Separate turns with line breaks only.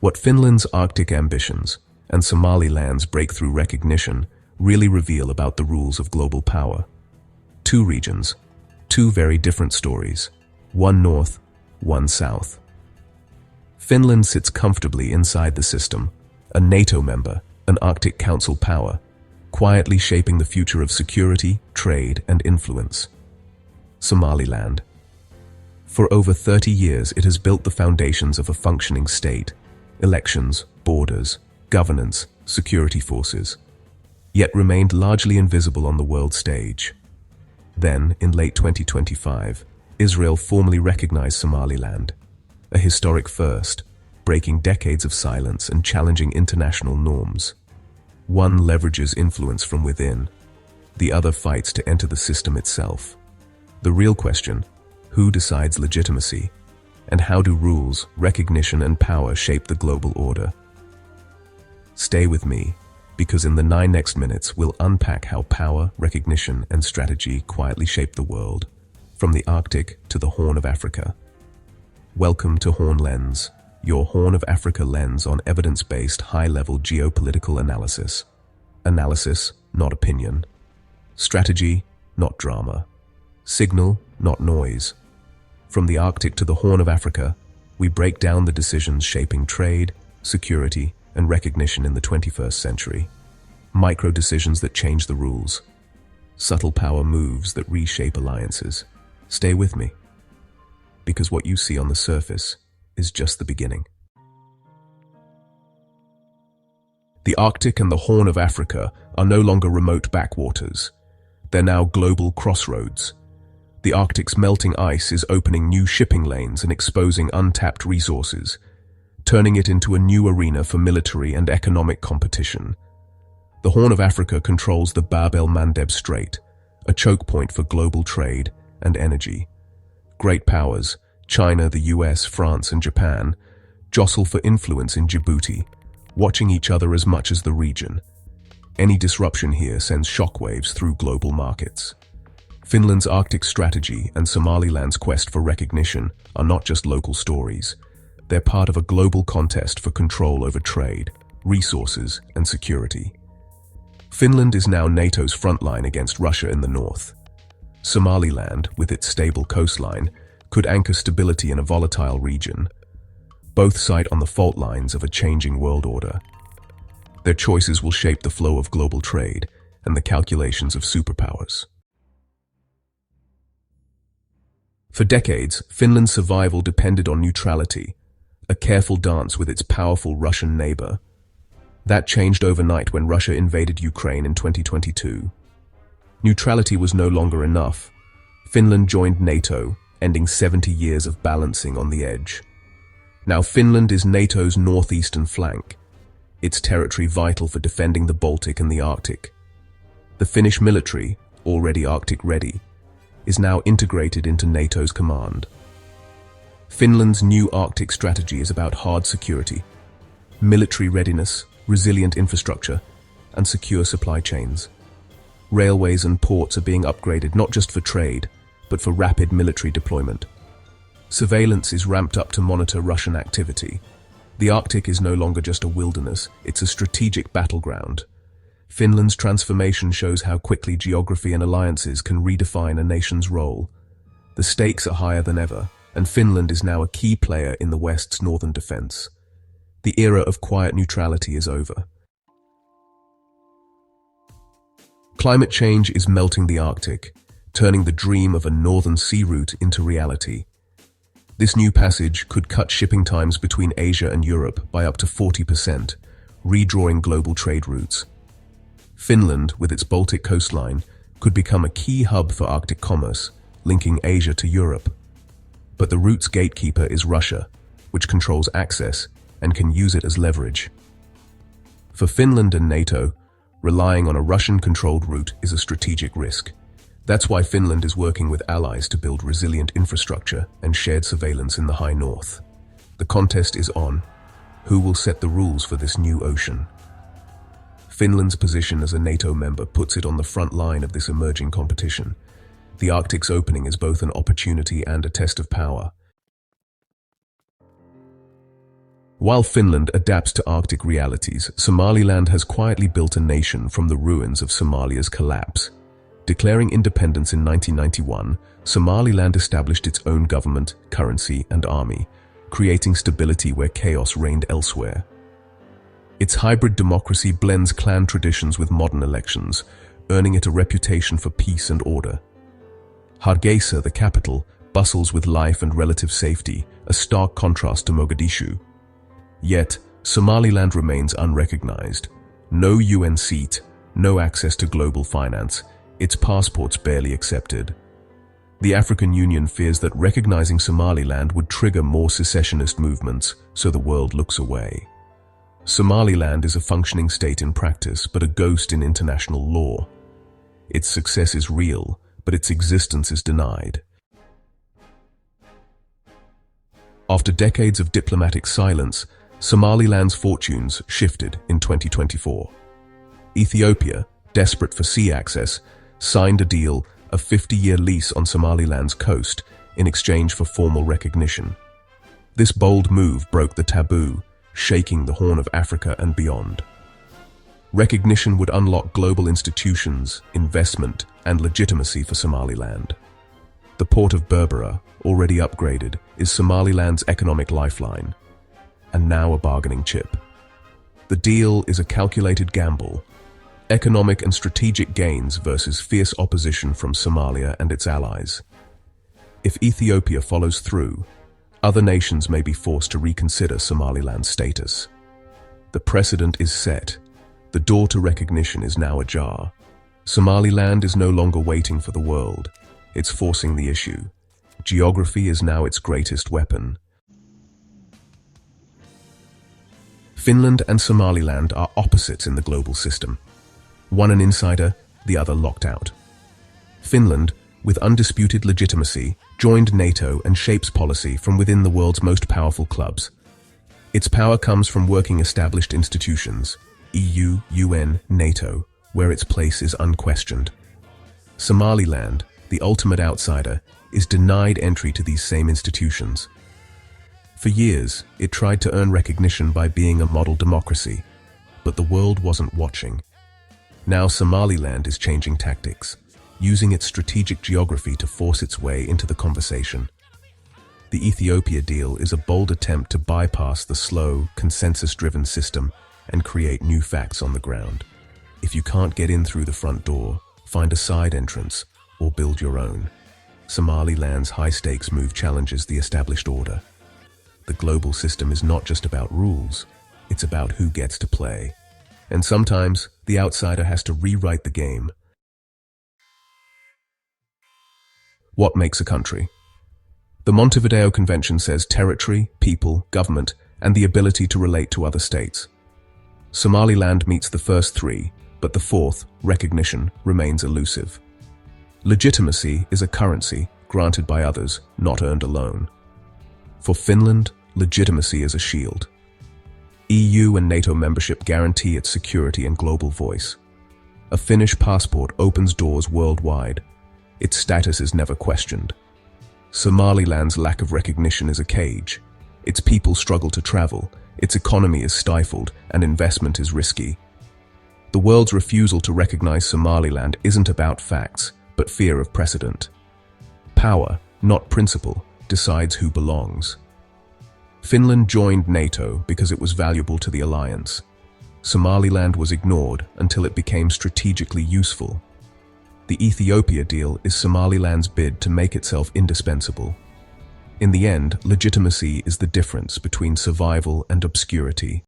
What Finland's Arctic ambitions and Somaliland's breakthrough recognition really reveal about the rules of global power. Two regions, two very different stories, one north, one south. Finland sits comfortably inside the system, a NATO member, an Arctic Council power, quietly shaping the future of security, trade, and influence. Somaliland. For over 30 years, it has built the foundations of a functioning state, elections, borders, governance, security forces, yet remained largely invisible on the world stage. Then, in late 2025, Israel formally recognized Somaliland, a historic first, breaking decades of silence and challenging international norms. One leverages influence from within, the other fights to enter the system itself. The real question: who decides legitimacy? And how do rules, recognition, and power shape the global order? Stay with me, because in the 9 next minutes we'll unpack how power, recognition, and strategy quietly shape the world, from the Arctic to the Horn of Africa. Welcome to Horn Lens, your Horn of Africa lens on evidence-based, high-level geopolitical analysis. Analysis, not opinion. Strategy, not drama. Signal, not noise. From the Arctic to the Horn of Africa, we break down the decisions shaping trade, security, and recognition in the 21st century. Micro decisions that change the rules. Subtle power moves that reshape alliances. Stay with me, because what you see on the surface is just the beginning. The Arctic and the Horn of Africa are no longer remote backwaters. They're now global crossroads. The Arctic's melting ice is opening new shipping lanes and exposing untapped resources, turning it into a new arena for military and economic competition. The Horn of Africa controls the el-Mandeb Strait, a choke point for global trade and energy. Great powers, China, the US, France, and Japan, jostle for influence in Djibouti, watching each other as much as the region. Any disruption here sends shockwaves through global markets. Finland's Arctic strategy and Somaliland's quest for recognition are not just local stories. They're part of a global contest for control over trade, resources, and security. Finland is now NATO's front line against Russia in the north. Somaliland, with its stable coastline, could anchor stability in a volatile region. Both site on the fault lines of a changing world order. Their choices will shape the flow of global trade and the calculations of superpowers. For decades, Finland's survival depended on neutrality, a careful dance with its powerful Russian neighbor. That changed overnight when Russia invaded Ukraine in 2022. Neutrality was no longer enough. Finland joined NATO, ending 70 years of balancing on the edge. Now Finland is NATO's northeastern flank, its territory vital for defending the Baltic and the Arctic. The Finnish military, already Arctic-ready, is now integrated into NATO's command. Finland's new Arctic strategy is about hard security, military readiness, resilient infrastructure, and secure supply chains. Railways and ports are being upgraded not just for trade, but for rapid military deployment. Surveillance is ramped up to monitor Russian activity. The Arctic is no longer just a wilderness, it's a strategic battleground. Finland's transformation shows how quickly geography and alliances can redefine a nation's role. The stakes are higher than ever, and Finland is now a key player in the West's northern defense. The era of quiet neutrality is over. Climate change is melting the Arctic, turning the dream of a northern sea route into reality. This new passage could cut shipping times between Asia and Europe by up to 40%, redrawing global trade routes. Finland, with its Baltic coastline, could become a key hub for Arctic commerce, linking Asia to Europe. But the route's gatekeeper is Russia, which controls access and can use it as leverage. For Finland and NATO, relying on a Russian-controlled route is a strategic risk. That's why Finland is working with allies to build resilient infrastructure and shared surveillance in the high north. The contest is on. Who will set the rules for this new ocean? Finland's position as a NATO member puts it on the front line of this emerging competition. The Arctic's opening is both an opportunity and a test of power. While Finland adapts to Arctic realities, Somaliland has quietly built a nation from the ruins of Somalia's collapse. Declaring independence in 1991, Somaliland established its own government, currency, and army, creating stability where chaos reigned elsewhere. Its hybrid democracy blends clan traditions with modern elections, earning it a reputation for peace and order. Hargeisa, the capital, bustles with life and relative safety, a stark contrast to Mogadishu. Yet, Somaliland remains unrecognized. No UN seat, no access to global finance, its passports barely accepted. The African Union fears that recognizing Somaliland would trigger more secessionist movements, so the world looks away. Somaliland is a functioning state in practice, but a ghost in international law. Its success is real, but its existence is denied. After decades of diplomatic silence, Somaliland's fortunes shifted in 2024. Ethiopia, desperate for sea access, signed a deal, a 50-year lease on Somaliland's coast, in exchange for formal recognition. This bold move broke the taboo, shaking the Horn of Africa and beyond. Recognition would unlock global institutions, investment, and legitimacy for Somaliland. The port of Berbera, already upgraded, is Somaliland's economic lifeline, and now a bargaining chip. The deal is a calculated gamble, economic and strategic gains versus fierce opposition from Somalia and its allies. If Ethiopia follows through, other nations may be forced to reconsider Somaliland's status. The precedent is set. The door to recognition is now ajar. Somaliland is no longer waiting for the world. It's forcing the issue. Geography is now its greatest weapon. Finland and Somaliland are opposites in the global system. One an insider, the other locked out. Finland, with undisputed legitimacy, joined NATO and shapes policy from within the world's most powerful clubs. Its power comes from working established institutions, EU, UN, NATO, where its place is unquestioned. Somaliland, the ultimate outsider, is denied entry to these same institutions. For years, it tried to earn recognition by being a model democracy, but the world wasn't watching. Now Somaliland is changing tactics, using its strategic geography to force its way into the conversation. The Ethiopia deal is a bold attempt to bypass the slow, consensus-driven system and create new facts on the ground. If you can't get in through the front door, find a side entrance or build your own. Somaliland's high-stakes move challenges the established order. The global system is not just about rules, it's about who gets to play. And sometimes, the outsider has to rewrite the game. What makes a country? The Montevideo Convention says territory, people, government, and the ability to relate to other states. Somaliland meets the first three, but the fourth, recognition, remains elusive. Legitimacy is a currency granted by others, not earned alone. For Finland, legitimacy is a shield. EU and NATO membership guarantee its security and global voice. A Finnish passport opens doors worldwide. Its status is never questioned. Somaliland's lack of recognition is a cage. Its people struggle to travel, its economy is stifled, and investment is risky. The world's refusal to recognize Somaliland isn't about facts, but fear of precedent. Power, not principle, decides who belongs. Finland joined NATO because it was valuable to the alliance. Somaliland was ignored until it became strategically useful. The Ethiopia deal is Somaliland's bid to make itself indispensable. In the end, legitimacy is the difference between survival and obscurity.